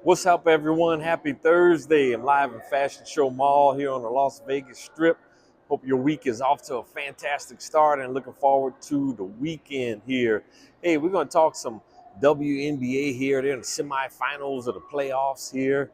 What's up, everyone? Happy Thursday. I'm live in Fashion Show Mall here on the Las Vegas Strip. Hope your week is off to a fantastic start and looking forward to the weekend here. Hey, we're going to talk some WNBA here. They're in the semifinals of the playoffs here.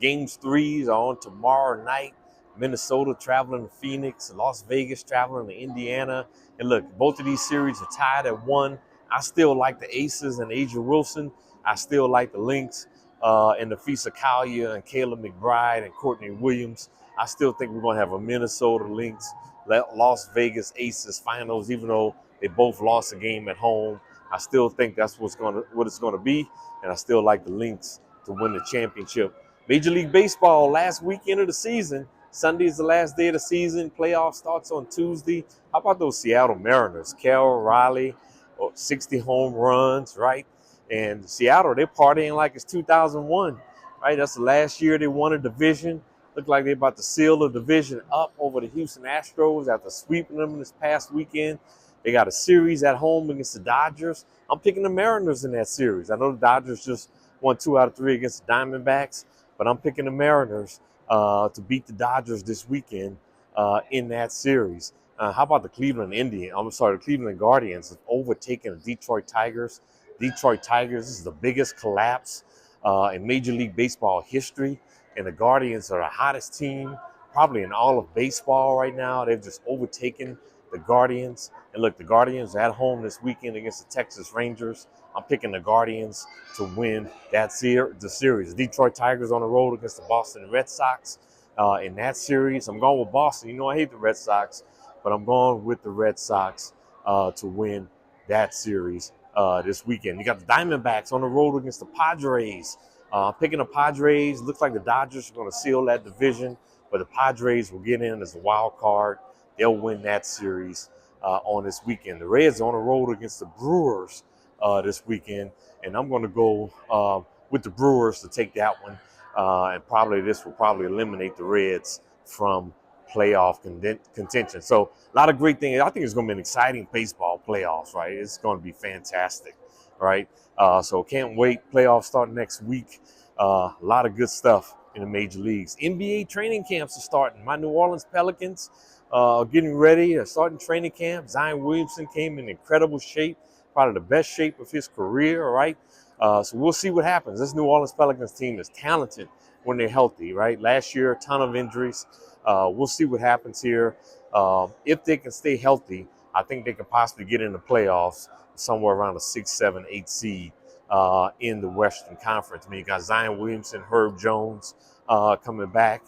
Games 3 are on tomorrow night. Minnesota traveling to Phoenix, Las Vegas traveling to Indiana. And look, both of these series are tied at 1. I still like the Aces and Asia Wilson. I still like the Lynx and the Fisa and Kayla McBride and Courtney Williams. I still think we're going to have a Minnesota Lynx, Las Vegas Aces finals, even though they both lost a game at home. I still think that's what it's going to be, and I still like the Lynx to win the championship. Major League Baseball last weekend of the season. Sunday is the last day of the season. Playoff starts on Tuesday. How about those Seattle Mariners? Carroll Riley, 60 home runs, right? And Seattle, they're partying like it's 2001, right? That's the last year they won a division. Look like they're about to seal the division up over the Houston Astros after sweeping them this past weekend. They got a series at home against the Dodgers. I'm picking the Mariners in that series. I know the Dodgers just won 2 out of 3 against the Diamondbacks, but I'm picking the Mariners to beat the Dodgers this weekend in that series. How about the the Cleveland Guardians have overtaken the Detroit Tigers. Detroit Tigers, this is the biggest collapse in Major League Baseball history. And the Guardians are the hottest team probably in all of baseball right now. They've just overtaken the Guardians. And look, the Guardians are at home this weekend against the Texas Rangers. I'm picking the Guardians to win the series. The Detroit Tigers on the road against the Boston Red Sox in that series. I'm going with Boston. You know I hate the Red Sox, but I'm going with the Red Sox to win that series this weekend. You got the Diamondbacks on the road against the Padres. Picking the Padres. Looks like the Dodgers are going to seal that division, but the Padres will get in as a wild card. They'll win that series on this weekend. The Reds are on the road against the Brewers this weekend, and I'm going to go with the Brewers to take that one. And this will probably eliminate the Reds from playoff contention. So a lot of great things. I think it's going to be an exciting baseball playoffs, right? It's going to be fantastic, right? So can't wait. Playoffs start next week. A lot of good stuff in the major leagues. NBA training camps are starting. My New Orleans Pelicans are getting ready. They're starting training camp. Zion Williamson came in incredible shape, probably the best shape of his career, right? So we'll see what happens. This New Orleans Pelicans team is talented when they're healthy, right? Last year, a ton of injuries. We'll see what happens here. If they can stay healthy, I think they could possibly get in the playoffs somewhere around a 6, 7, 8 seed in the Western Conference. I mean, you got Zion Williamson, Herb Jones coming back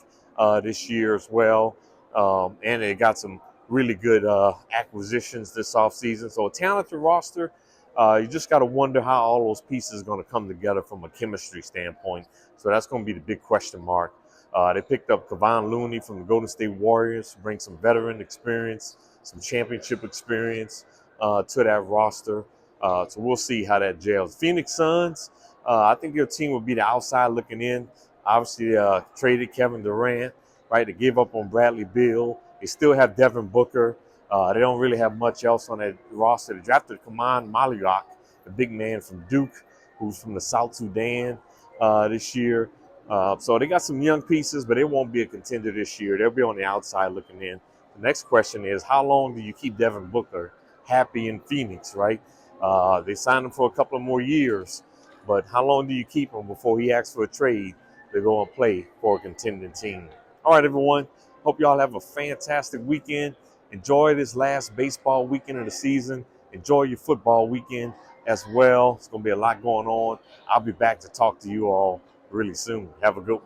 this year as well. And they got some really good acquisitions this offseason. So a talented roster. You just got to wonder how all those pieces are going to come together from a chemistry standpoint. So that's going to be the big question mark. They picked up Kevon Looney from the Golden State Warriors to bring some veteran experience, some championship experience to that roster. So we'll see how that gels. Phoenix Suns, I think your team will be the outside looking in. Obviously, traded Kevin Durant, right? They gave up on Bradley Beal. They still have Devin Booker. They don't really have much else on that roster. They drafted Kaman Maliak, the big man from Duke, who's from the South Sudan this year. So they got some young pieces, but they won't be a contender this year. They'll be on the outside looking in. The next question is, how long do you keep Devin Booker happy in Phoenix, right? They signed him for a couple of more years, but how long do you keep him before he asks for a trade to go and play for a contending team? All right, everyone. Hope y'all have a fantastic weekend. Enjoy this last baseball weekend of the season. Enjoy your football weekend as well. It's going to be a lot going on. I'll be back to talk to you all really soon. Have a good one.